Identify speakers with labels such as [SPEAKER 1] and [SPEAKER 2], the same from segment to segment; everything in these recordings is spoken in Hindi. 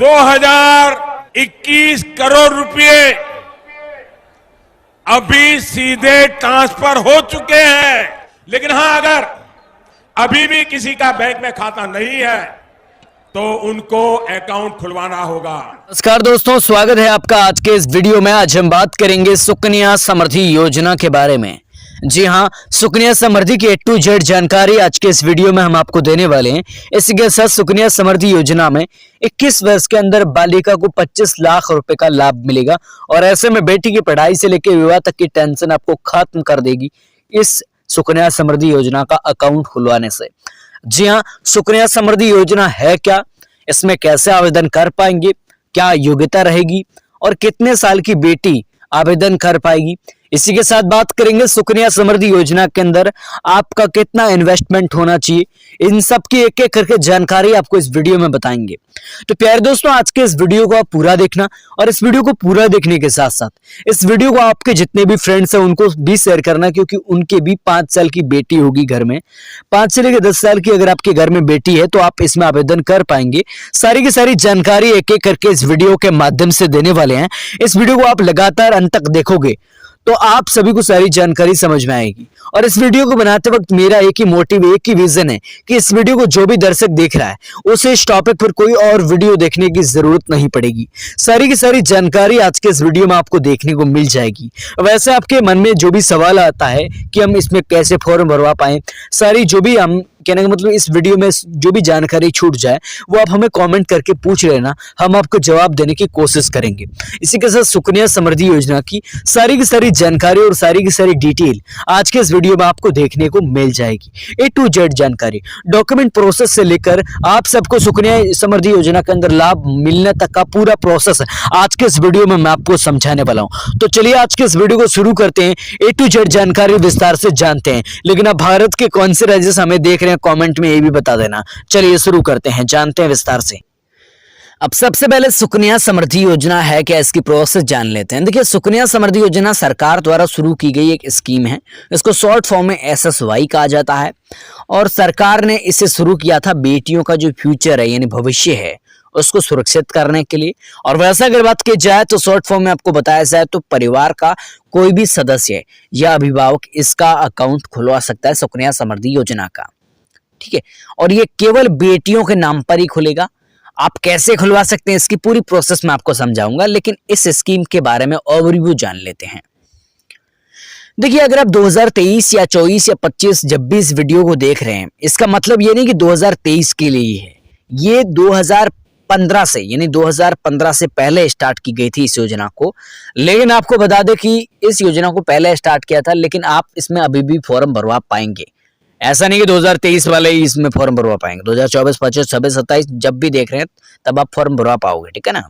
[SPEAKER 1] 2021 करोड़ रुपए अभी सीधे ट्रांसफर हो चुके हैं। लेकिन हां, अगर अभी भी किसी का बैंक में खाता नहीं है तो उनको अकाउंट खुलवाना होगा।
[SPEAKER 2] नमस्कार दोस्तों, स्वागत है आपका आज के इस वीडियो में। आज हम बात करेंगे सुकन्या समृद्धि योजना के बारे में। जी हां, सुकन्या समृद्धि की A to Z जानकारी आज के इस वीडियो में हम आपको देने वाले हैं। इसी के साथ सुकन्या समृद्धि योजना में 21 वर्ष के अंदर बालिका को 25 लाख रुपए का लाभ मिलेगा और ऐसे में बेटी की पढ़ाई से लेकर विवाह तक की टेंशन आपको खत्म कर देगी इस सुकन्या समृद्धि योजना का अकाउंट खुलवाने से। जी हाँ, सुकन्या समृद्धि योजना है क्या, इसमें कैसे आवेदन कर पाएंगे, क्या योग्यता रहेगी और कितने साल की बेटी आवेदन कर पाएगी, इसी के साथ बात करेंगे। सुकन्या समृद्धि योजना के अंदर आपका कितना इन्वेस्टमेंट होना चाहिए, इन सब की एक एक करके जानकारी आपको इस वीडियो में बताएंगे। तो प्यारे दोस्तों, आज के इस वीडियो को आप पूरा देखना और इस वीडियो को पूरा देखने के साथ साथ इस वीडियो को आपके जितने भी फ्रेंड्स हैं उनको भी शेयर करना, क्योंकि उनके भी 5 साल की बेटी होगी घर में। 5 से लेकर 10 साल की अगर आपके घर में बेटी है तो आप इसमें आवेदन कर पाएंगे। सारी की सारी जानकारी एक एक करके इस वीडियो के माध्यम से देने वाले हैं। इस वीडियो को आप लगातार अंत तक देखोगे तो आप सभी को सारी जानकारी समझ में आएगी। और इस वीडियो को बनाते वक्त मेरा एक ही मोटिव, एक ही विजन है कि इस वीडियो को जो भी दर्शक देख रहा है उसे इस टॉपिक पर कोई और वीडियो देखने की जरूरत नहीं पड़ेगी। सारी की सारी जानकारी आज के इस वीडियो में आपको देखने को मिल जाएगी। वैसे आपके मन में जो भी सवाल आता है कि हम इसमें कैसे फॉर्म भरवा पाए, सारी जो भी हम कहने का मतलब इस वीडियो में जो भी जानकारी छूट जाए वो आप हमें कमेंट करके पूछ लेना, हम आपको जवाब देने की कोशिश करेंगे। इसी के साथ सुकन्या समृद्धि योजना की सारी जानकारी और सारी की सारी डिटेल आज के इस वीडियो में आपको देखने को मिल जाएगी। A to Z जानकारी, डॉक्यूमेंट प्रोसेस से लेकर आप सबको सुकन्या समृद्धि योजना के अंदर लाभ मिलने तक का पूरा प्रोसेस आज के इस वीडियो में मैं आपको समझाने वाला हूं। तो चलिए आज के इस वीडियो को शुरू करते हैं। A to Z जानकारी विस्तार से जानते हैं। लेकिन आप भारत के कौन से राज्य से हमें देख रहे हैं कमेंट में ये भी बता देना। चलिए शुरू करते हैं, जानते हैं विस्तार से। अब सबसे पहले सुकन्या समृद्धि योजना है क्या, इसकी प्रोसेस जान लेते हैं। देखिए, सुकन्या समृद्धि योजना सरकार द्वारा शुरू की गई एक स्कीम है। इसको शॉर्ट फॉर्म में SSY कहा जाता है और सरकार ने इसे शुरू किया था बेटियों का जो फ्यूचर है यानी भविष्य है उसको सुरक्षित करने के लिए। और वैसा अगर बात की जाए तो शॉर्ट फॉर्म में आपको बताया जाए तो परिवार का कोई भी सदस्य या अभिभावक इसका अकाउंट खुलवा सकता है सुकन्या समृद्धि योजना का। ठीक है, और ये केवल बेटियों के नाम पर ही खुलेगा। आप कैसे खुलवा सकते हैं इसकी पूरी प्रोसेस मैं आपको समझाऊंगा, लेकिन इस स्कीम के बारे में ओवरव्यू जान लेते हैं। देखिए, अगर आप 2023 या 24 या 25 जब भी इस वीडियो को देख रहे हैं, इसका मतलब ये नहीं कि 2023 के लिए है, ये 2015 से यानी 2015 से पहले स्टार्ट की गई थी इस योजना को। लेकिन आपको बता दें कि इस योजना को पहले स्टार्ट किया था, लेकिन आप इसमें अभी भी फॉर्म भरवा पाएंगे। ऐसा नहीं कि 2023 वाले ही इसमें फॉर्म भरवा पाएंगे। 2024, 25, 26, 27 जब भी देख रहे हैं तब आप फॉर्म भरवा पाओगे। ठीक है ना।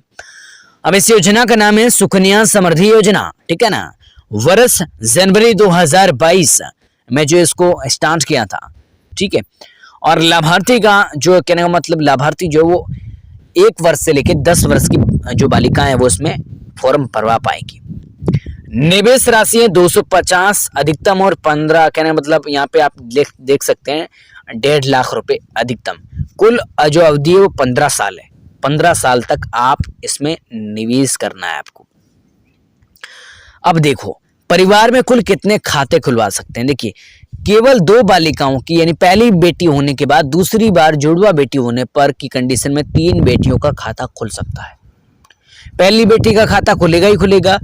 [SPEAKER 2] अब इस योजना का नाम है सुकन्या समृद्धि योजना। ठीक है ना। वर्ष जनवरी 2022 में जो इसको स्टार्ट किया था। ठीक है, और लाभार्थी का जो कहने का मतलब लाभार्थी जो वो 1 वर्ष से लेकर 10 वर्ष की जो बालिकाएं हैं वो इसमें फॉर्म भरवा पाएंगी। निवेश राशि है 250 अधिकतम और 15 कहने मतलब यहाँ पे आप देख सकते हैं 1.5 लाख रुपए अधिकतम। कुल जो अवधि है वो 15 साल है। 15 साल तक आप इसमें निवेश करना है आपको। अब देखो, परिवार में कुल कितने खाते खुलवा सकते हैं। देखिए, केवल 2 बालिकाओं की यानी पहली बेटी होने के बाद दूसरी बार जुड़वा बेटी होने पर की कंडीशन में 3 बेटियों का खाता खुल सकता है। पहली बेटी का खाता खुलेगा ही खुलेगा।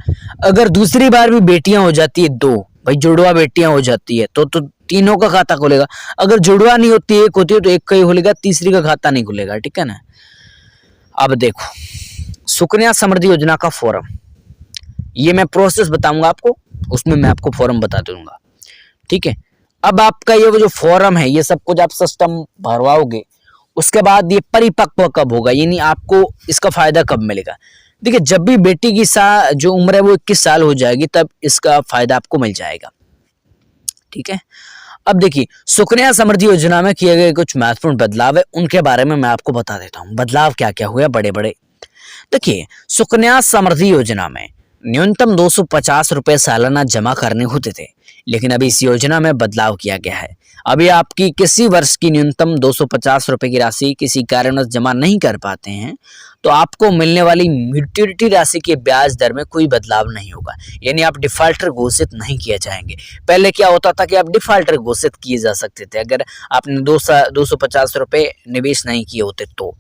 [SPEAKER 2] अगर दूसरी बार भी बेटियां हो जाती है 2, भाई जुड़वा बेटियां हो जाती है तो तीनों का खाता खुलेगा। अगर जुड़वा नहीं होती, एक होती है तो एक का ही खुलेगा, तीसरी का खाता नहीं खुलेगा। ठीक है ना। अब देखो, सुकन्या समृद्धि योजना का फॉर्म, ये मैं प्रोसेस बताऊंगा आपको, उसमें मैं आपको फॉर्म बता दूंगा। ठीक है। अब आपका ये वो जो फॉर्म है ये सब कुछ आप सिस्टम भरवाओगे, उसके बाद ये परिपक्व कब होगा यानी आपको इसका फायदा कब मिलेगा। देखिए, जब भी बेटी की जो उम्र है वो 21 साल हो जाएगी तब इसका फायदा आपको मिल जाएगा। ठीक है। अब देखिए, सुकन्या समृद्धि योजना में किए गए कुछ महत्वपूर्ण बदलाव है, उनके बारे में मैं आपको बता देता हूँ। बदलाव क्या क्या हुए बड़े बड़े। देखिए, सुकन्या समृद्धि योजना में न्यूनतम 250 रुपए सालाना जमा करने होते थे, लेकिन अभी इस योजना में बदलाव किया गया है। अभी आपकी किसी वर्ष की न्यूनतम 250 रुपए की राशि किसी कारणवश जमा नहीं कर पाते हैं तो आपको मिलने वाली मैच्योरिटी राशि के ब्याज दर में कोई बदलाव नहीं होगा, यानी आप डिफॉल्टर घोषित नहीं किए जाएंगे। पहले क्या होता था कि आप डिफॉल्टर घोषित किए जा सकते थे अगर आपने 250 रुपए निवेश नहीं किए होते तो,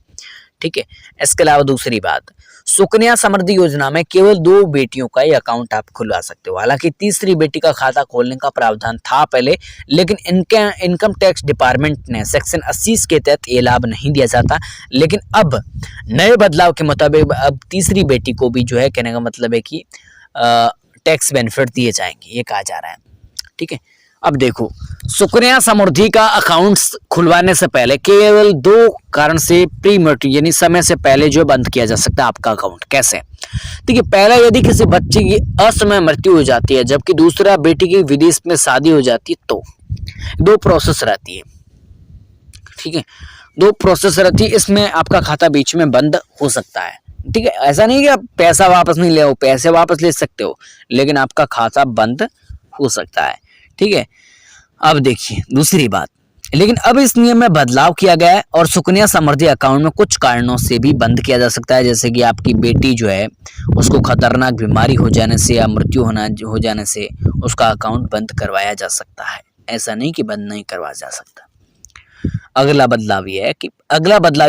[SPEAKER 2] ठीक है। इसके अलावा दूसरी बात, सुकन्या समृद्धि योजना में केवल 2 बेटियों का ही अकाउंट आप खुलवा सकते हो। हालांकि तीसरी बेटी का खाता खोलने का प्रावधान था पहले, लेकिन इनके इनकम टैक्स डिपार्टमेंट ने सेक्शन 80 के तहत ये लाभ नहीं दिया जाता। लेकिन अब नए बदलाव के मुताबिक अब तीसरी बेटी को भी जो है, कहने का मतलब है कि टैक्स बेनिफिट दिए जाएंगे, ये कहा जा रहा है, ठीक है। अब देखो, सुकन्या समृद्धि का अकाउंट्स खुलवाने से पहले केवल 2 कारण से प्रीमेच्योर यानी समय से पहले जो बंद किया जा सकता है आपका अकाउंट। कैसे? देखिए, पहला, यदि किसी बच्चे की असमय मृत्यु हो जाती है जबकि दूसरा बेटी की विदेश में शादी हो जाती है तो 2 प्रोसेस रहती है, ठीक है। 2 प्रोसेस रहती है, इसमें आपका खाता बीच में बंद हो सकता है, ठीक है। ऐसा नहीं कि आप पैसा वापस नहीं ले, पैसे वापस ले सकते हो, लेकिन आपका खाता बंद हो सकता है, ठीक है। अब देखिए दूसरी बात, लेकिन अब इस नियम में बदलाव किया गया है और सुकन्या समृद्धि अकाउंट में कुछ कारणों से भी बंद किया जा सकता है, जैसे कि आपकी बेटी जो है उसको खतरनाक बीमारी हो जाने से या मृत्यु हो जाने से उसका अकाउंट बंद करवाया जा सकता है। ऐसा नहीं कि बंद नहीं करवाया जा सकता। अगला बदलाव यह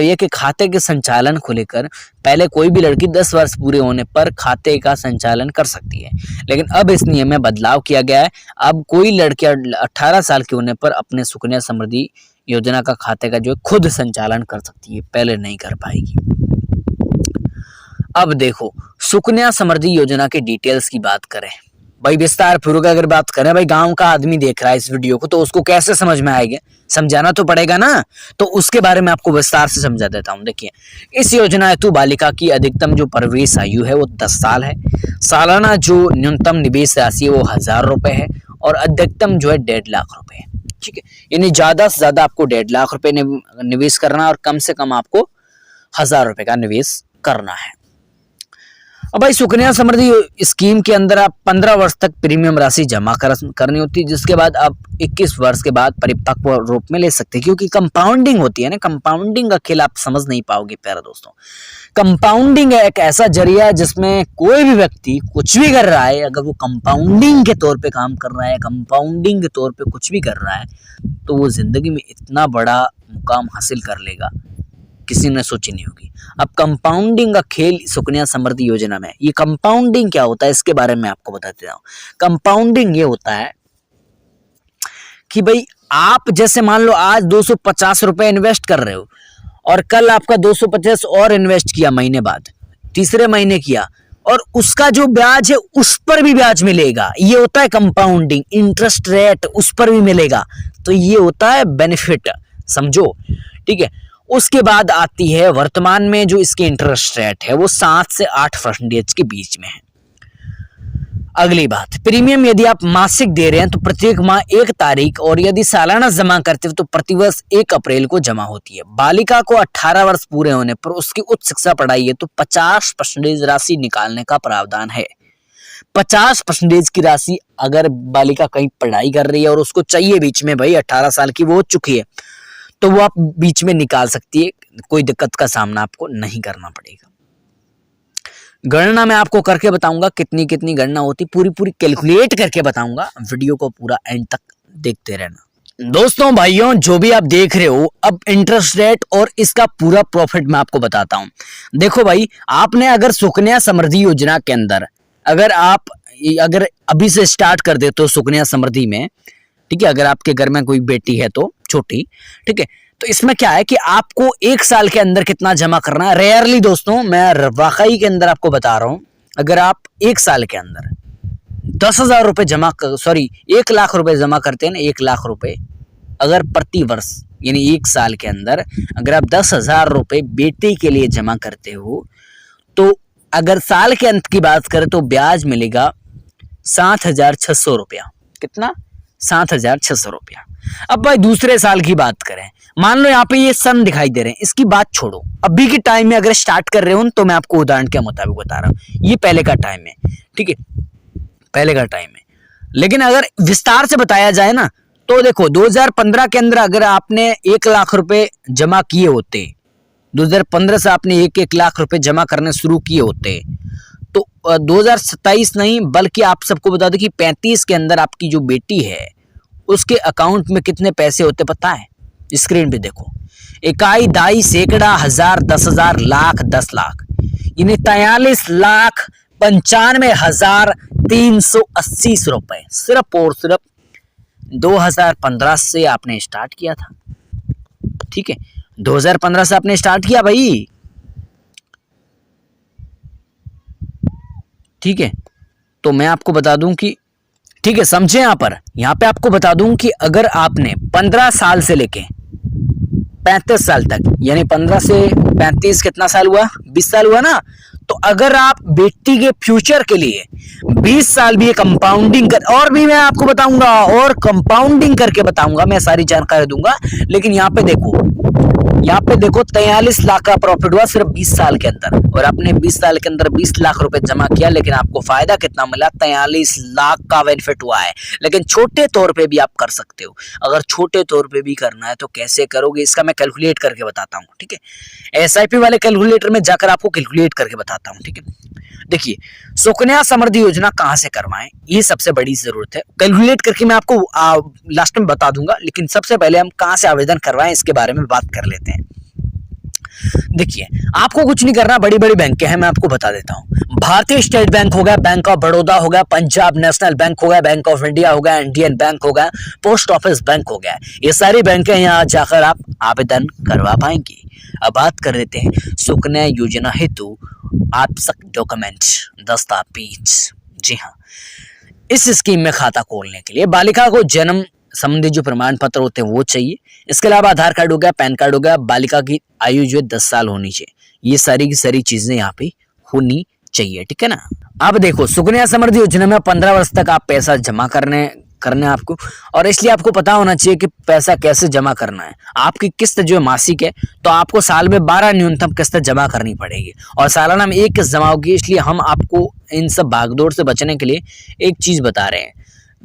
[SPEAKER 2] है कि खाते के संचालन को लेकर पहले कोई भी लड़की 10 वर्ष पूरे होने पर खाते का संचालन कर सकती है, लेकिन अब इस नियम में बदलाव किया गया है। अब कोई लड़की 18 साल के होने पर अपने सुकन्या समृद्धि योजना का खाते का जो है खुद संचालन कर सकती है, पहले नहीं कर पाएगी। अब देखो, सुकन्या समृद्धि योजना के डिटेल्स की बात करें भाई, विस्तार पूर्वक अगर बात करें, भाई गांव का आदमी देख रहा है इस वीडियो को तो उसको कैसे समझ में आएगा, समझाना तो पड़ेगा ना, तो उसके बारे में आपको विस्तार से समझा देता हूं। देखिए, इस योजना हेतु बालिका की अधिकतम जो प्रवेश आयु है वो 10 साल है। सालाना जो न्यूनतम निवेश राशि है वो 1000 रुपए है और अधिकतम जो है 1.5 लाख रुपए है, ठीक है। यानी ज्यादा से ज्यादा आपको 1.5 लाख रुपए निवेश करना और कम से कम आपको 1000 रुपए का निवेश करना है। अब भाई, सुकन्या समृद्धि स्कीम के अंदर आप 15 वर्ष तक प्रीमियम राशि जमा करनी होती है, जिसके बाद आप 21 वर्ष के बाद परिपक्व रूप में ले सकते हैं, क्योंकि कंपाउंडिंग होती है ना। कंपाउंडिंग का खेल आप समझ नहीं पाओगे प्यारे दोस्तों। कंपाउंडिंग एक ऐसा जरिया है जिसमें कोई भी व्यक्ति कुछ भी कर रहा है, अगर वो कंपाउंडिंग के तौर पे काम कर रहा है, कंपाउंडिंग के तौर पे कुछ भी कर रहा है, तो वो जिंदगी में इतना बड़ा मुकाम हासिल कर लेगा किसी ने सोची नहीं होगी। अब कंपाउंडिंग का खेल सुकन्या समृद्धि योजना में, ये कंपाउंडिंग क्या होता है इसके बारे में आपको बता देता हूं। कंपाउंडिंग ये होता है कि भाई, आप जैसे मान लो आज 250 रुपए इन्वेस्ट कर रहे हो और कल आपका 250 और इन्वेस्ट किया, महीने बाद तीसरे महीने किया, और उसका जो ब्याज है उस पर भी ब्याज मिलेगा। ये होता है कंपाउंडिंग। इंटरेस्ट रेट उस पर भी मिलेगा, तो ये होता है बेनिफिट, समझो, ठीक है। उसके बाद आती है वर्तमान में जो इसकी इंटरेस्ट रेट है वो 7 से 8% के बीच में है। अगली बात, प्रीमियम यदि आप मासिक दे रहे हैं तो प्रत्येक माह 1 तारीख, और यदि सालाना जमा करते हो तो प्रतिवर्ष 1 अप्रैल को जमा होती है। बालिका को 18 वर्ष पूरे होने पर उसकी उच्च शिक्षा पढ़ाई है तो 50% राशि निकालने का प्रावधान है। 50% की राशि अगर बालिका कहीं पढ़ाई कर रही है और उसको चाहिए बीच में, भाई 18 साल की वो हो चुकी है, तो वो आप बीच में निकाल सकती है, कोई दिक्कत का सामना आपको नहीं करना पड़ेगा। गणना मैं आपको करके बताऊंगा, कितनी कितनी गणना होती, पूरी कैलकुलेट करके बताऊंगा। वीडियो को पूरा एंड तक देखते रहना। दोस्तों भाइयों, जो भी आप देख रहे हो, अब इंटरेस्ट रेट और इसका पूरा प्रॉफिट मैं आपको बताता हूं। देखो भाई, आपने अगर सुकन्या समृद्धि योजना के अंदर अगर अभी से स्टार्ट कर देते हो सुकन्या समृद्धि में, ठीक है, अगर आपके घर में कोई बेटी है तो छोटी, ठीक है, तो इसमें क्या है कि आपको 1 साल के अंदर कितना जमा करना है। रेयरली दोस्तों, मैं वाकई के अंदर आपको बता रहा हूं, अगर आप 1 साल के अंदर 10,000 रुपए 1 लाख रुपए जमा करते हैं ना, 1 लाख रुपए अगर प्रति वर्ष, यानी 1 साल के अंदर अगर आप 10,000 रुपए बेटी के लिए जमा करते हो, तो अगर साल के अंत की बात करें तो ब्याज मिलेगा 7,600 रुपया। कितना? 7,600 रुपया। अब भाई दूसरे साल की बात करें, मान लो यहाँ पे ये सन दिखाई दे रहे हैं, इसकी बात छोड़ो, अभी के टाइम में अगर स्टार्ट कर रहे हो तो मैं आपको उदाहरण के मुताबिक बता रहा हूँ, ये पहले का टाइम है, ठीक है, पहले का टाइम है। लेकिन अगर विस्तार से बताया जाए ना, तो देखो 2015 के अंदर अगर आपने 1 लाख रुपए जमा किए होते, 2015 से आपने 1-1 लाख रुपए जमा करने शुरू किए होते तो 2027 नहीं बल्कि आप सबको बता दो कि 35 के अंदर आपकी जो बेटी है उसके अकाउंट में कितने पैसे होते पता है? स्क्रीन पे देखो, इकाई, दाई, सैकड़ा, हजार, 10,000, लाख, 10 लाख, यानी 43,95,380 रुपए सिर्फ और सिर्फ 2015 से आपने स्टार्ट किया था। ठीक है, 2015 से आपने स्टार्ट किया भाई। ठीक है, तो मैं आपको बता दूं कि ठीक है, समझे यहां पे आपको बता दूं कि अगर आपने 15 साल से लेके 35 साल तक, यानी 15 से 35 कितना साल हुआ? 20 साल हुआ ना। तो अगर आप बेटी के फ्यूचर के लिए 20 साल भी कंपाउंडिंग कर, और भी मैं आपको बताऊंगा और कंपाउंडिंग करके बताऊंगा, मैं सारी जानकारी दूंगा। लेकिन यहाँ पे देखो 43 लाख का प्रॉफिट हुआ सिर्फ 20 साल के अंदर, और आपने 20 साल के अंदर 20 लाख रुपए जमा किया, लेकिन आपको फायदा कितना मिला? 43 लाख का बेनिफिट हुआ है। लेकिन छोटे तौर पे भी आप कर सकते हो। अगर छोटे तौर पे भी करना है तो कैसे करोगे इसका मैं कैलकुलेट करके बताता हूँ। ठीक है, एसआईपी वाले कैलकुलेटर में जाकर आपको कैलकुलेट करके बताता हूँ। ठीक है, देखिए सुकन्या समृद्धि योजना कहां से करवाएं, ये सबसे बड़ी जरूरत है। कैलकुलेट करके मैं आपको लास्ट में बता दूंगा, लेकिन सबसे पहले हम कहां से आवेदन करवाएं इसके बारे में बात कर लेते हैं। देखिए, आपको कुछ नहीं करना, बड़ी बड़ी बैंकें हैं, मैं आपको बता देता हूं। भारतीय स्टेट बैंक हो गया, बैंक ऑफ बड़ौदा हो गया, पंजाब नेशनल बैंक हो गया, बैंक ऑफ इंडिया हो गया, इंडियन बैंक हो गया, पोस्ट ऑफिस बैंक हो गया, ये सारी बैंकें यहाँ जाकर आप आवेदन करवा पाएंगे। अब बात कर लेते हैं सुकन्या योजना हेतु आवश्यक डॉक्यूमेंट, दस्तावेज। जी हाँ, इस स्कीम में खाता खोलने के लिए बालिका को जन्म संबंधी जो प्रमाण पत्र होते हैं वो चाहिए। इसके अलावा आधार कार्ड हो गया, पैन कार्ड हो गया, बालिका की आयु जो है 10 साल होनी चाहिए। ये सारी की सारी चीजें यहाँ पे होनी चाहिए। ठीक है ना। अब देखो, सुकन्या समृद्धि योजना में 15 वर्ष तक आप पैसा जमा करने आपको, और इसलिए आपको पता होना चाहिए कि पैसा कैसे जमा करना है। आपकी किस्त जो है मासिक है, तो आपको साल में 12 न्यूनतम किस्त जमा करनी पड़ेगी, और सालाना में 1 किस्त जमा होगी। इसलिए हम आपको इन सब भागदौड़ से बचने के लिए एक चीज बता रहे हैं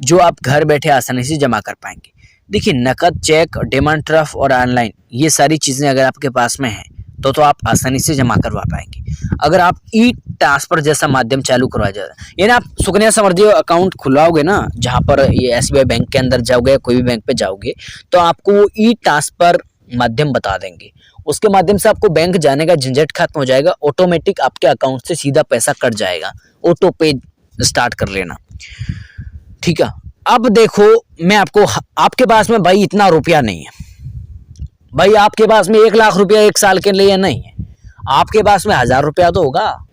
[SPEAKER 2] जो आप घर बैठे आसानी से जमा कर पाएंगे। देखिए, नकद, चेक, डिमांड ड्राफ्ट और ऑनलाइन, ये सारी चीजें अगर आपके पास में है तो आप आसानी से जमा करवा पाएंगे। अगर आप ई ट्रांसफर जैसा माध्यम चालू करवा जाए, यानी आप सुकन्या समृद्धि अकाउंट खुलवाओगे ना, जहां पर ये एसबीआई बैंक के अंदर जाओगे, कोई भी बैंक पे जाओगे, तो आपको वो ई ट्रांसफर माध्यम बता देंगे। उसके माध्यम से आपको बैंक जाने का झंझट खत्म हो जाएगा। ऑटोमेटिक आपके अकाउंट से सीधा पैसा कट जाएगा। ऑटो पे स्टार्ट कर लेना। ठीक है। अब देखो, मैं आपके पास में भाई इतना रुपया नहीं है भाई, आपके पास में 1 लाख रुपया 1 साल के लिए नहीं है, आपके पास में 1000 रुपया तो होगा,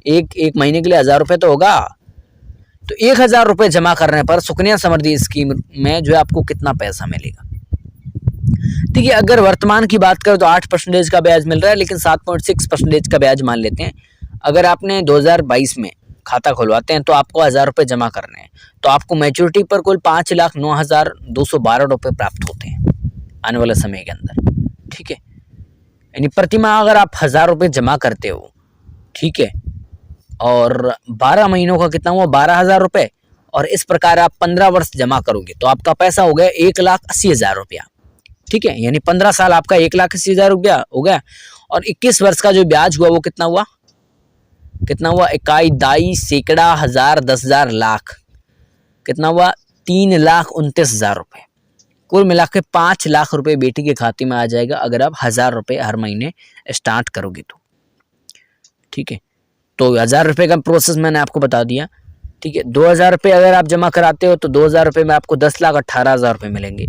[SPEAKER 2] एक महीने के लिए 1000 रुपये तो होगा। तो 1000 रुपये जमा करने पर सुकन्या समृद्धि स्कीम में जो है आपको कितना पैसा मिलेगा? देखिए, अगर वर्तमान की बात करें तो 8% का ब्याज मिल रहा है, लेकिन 7.6% का ब्याज मान लेते हैं। अगर आपने 2022 में खाता खुलवाते हैं तो आपको 1000 रुपये जमा करने हैं, तो आपको मैच्योरिटी पर कुल 5,09,212 रुपये प्राप्त होते हैं आने वाले समय के अंदर। ठीक है, यानी प्रति माह अगर आप 1000 रुपये जमा करते हो, ठीक है, और 12 महीनों का कितना हुआ? 12,000 रुपये, और इस प्रकार आप 15 वर्ष जमा करोगे तो आपका पैसा हो गया 1,80,000 रुपया। ठीक है, यानी 15 साल आपका 1,80,000 रुपया हो गया, और 21 वर्ष का जो ब्याज हुआ वो कितना हुआ? इकाई, दाई, सैकड़ा, हजार, 10,000, लाख, कितना हुआ? 3,29,000 रुपए। कुल मिला के 5 लाख रुपए बेटी के खाते में आ जाएगा अगर आप 1000 रुपए हर महीने स्टार्ट करोगे तो। ठीक है, तो 1000 रुपए का प्रोसेस मैंने आपको बता दिया। ठीक है, 2000 रुपये अगर आप जमा कराते हो तो 2000 रुपये में आपको 10,18,000 रुपये मिलेंगे।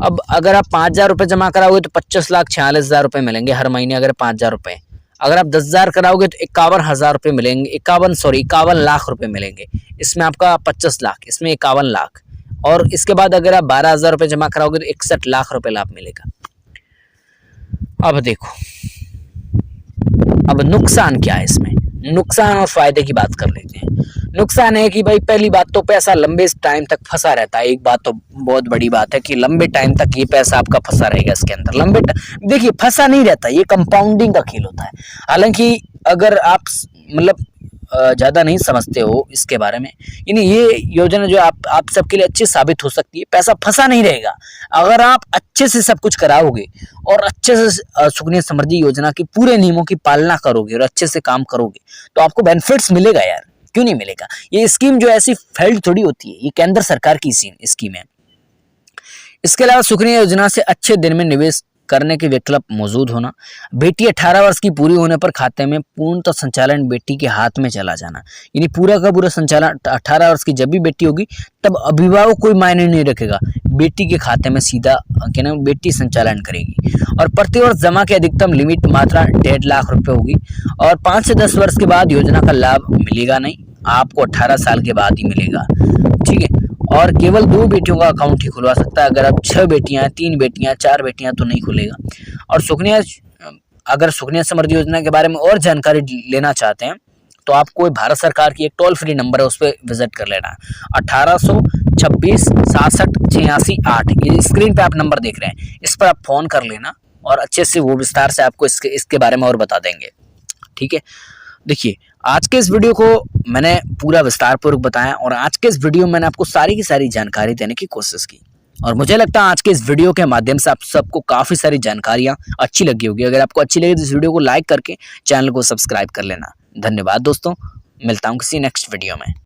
[SPEAKER 2] अब अगर आप 5000 रुपये जमा कराओगे तो 25,46,000 रुपये मिलेंगे हर महीने, अगर 5000 रुपये। अगर आप 10,000 कराओगे तो 51,000 रुपये मिलेंगे, 51 लाख रुपए मिलेंगे। इसमें आपका 25 लाख, इसमें 51 लाख, और इसके बाद अगर आप 12,000 रुपये जमा कराओगे तो 61 लाख रुपए लाभ मिलेगा। अब देखो, अब नुकसान क्या है इसमें? नुकसान और फायदे की बात कर लेते हैं। नुकसान है कि भाई पहली बात तो पैसा लंबे टाइम तक फंसा रहता है। एक बात तो बहुत बड़ी बात है कि लंबे टाइम तक ये पैसा आपका फंसा रहेगा इसके अंदर। देखिए, फंसा नहीं रहता, ये कंपाउंडिंग का खेल होता है। हालांकि अगर आप मतलब ज़्यादा नहीं समझते हो इसके बारे में, यानी ये योजना जो आप सबके लिए अच्छी साबित हो सकती है। पैसा फंसा नहीं रहेगा अगर आप अच्छे से सब कुछ कराओगे और अच्छे से सुकन्या समृद्धि योजना के पूरे नियमों की पालना करोगे और अच्छे से काम करोगे तो आपको बेनिफिट्स मिलेगा यार, क्यों नहीं मिलेगा। ये स्कीम जो ऐसी फेल्ड थोड़ी होती है, ये केंद्र सरकार की स्कीम है। इसके अलावा सुकन्या योजना से अच्छे दिन में निवेश करने के विकल्प मौजूद होना, बेटी 18 वर्ष की पूरी होने पर खाते में पूर्णतः संचालन बेटी के हाथ में चला जाना, यानी पूरा का पूरा संचालन 18 वर्ष की जब भी बेटी होगी तब अभिभावक कोई मायने नहीं रखेगा, बेटी के खाते में सीधा क्या नाम बेटी संचालन करेगी। और प्रतिवर्ष जमा की अधिकतम लिमिट मात्रा 1.5 लाख रुपए होगी और 5 से 10 वर्ष के बाद योजना का लाभ मिलेगा नहीं, आपको 18 साल के बाद ही मिलेगा, ठीक है। और केवल 2 बेटियों का अकाउंट ही खुलवा सकता है, अगर आप 6 बेटियां, 3 बेटियां, 4 बेटियां तो नहीं खुलेगा। और अगर सुकन्या समृद्धि योजना के बारे में और जानकारी लेना चाहते हैं तो आपको भारत सरकार की एक टोल फ्री नंबर है, उस पर विजिट कर लेना, 1826 66 86 8। ये स्क्रीन पे आप नंबर देख रहे हैं, इस पर आप फोन कर लेना और अच्छे से वो विस्तार से आपको इसके बारे में और बता देंगे, ठीक है। देखिए, आज के इस वीडियो को मैंने पूरा विस्तार पूर्वक बताया और आज के इस वीडियो में मैंने आपको सारी की सारी जानकारी देने की कोशिश की और मुझे लगता है आज के इस वीडियो के माध्यम से आप सबको काफ़ी सारी जानकारियां अच्छी लगी होगी। अगर आपको अच्छी लगी तो इस वीडियो को लाइक करके चैनल को सब्सक्राइब कर लेना। धन्यवाद दोस्तों, मिलता हूं किसी नेक्स्ट वीडियो में।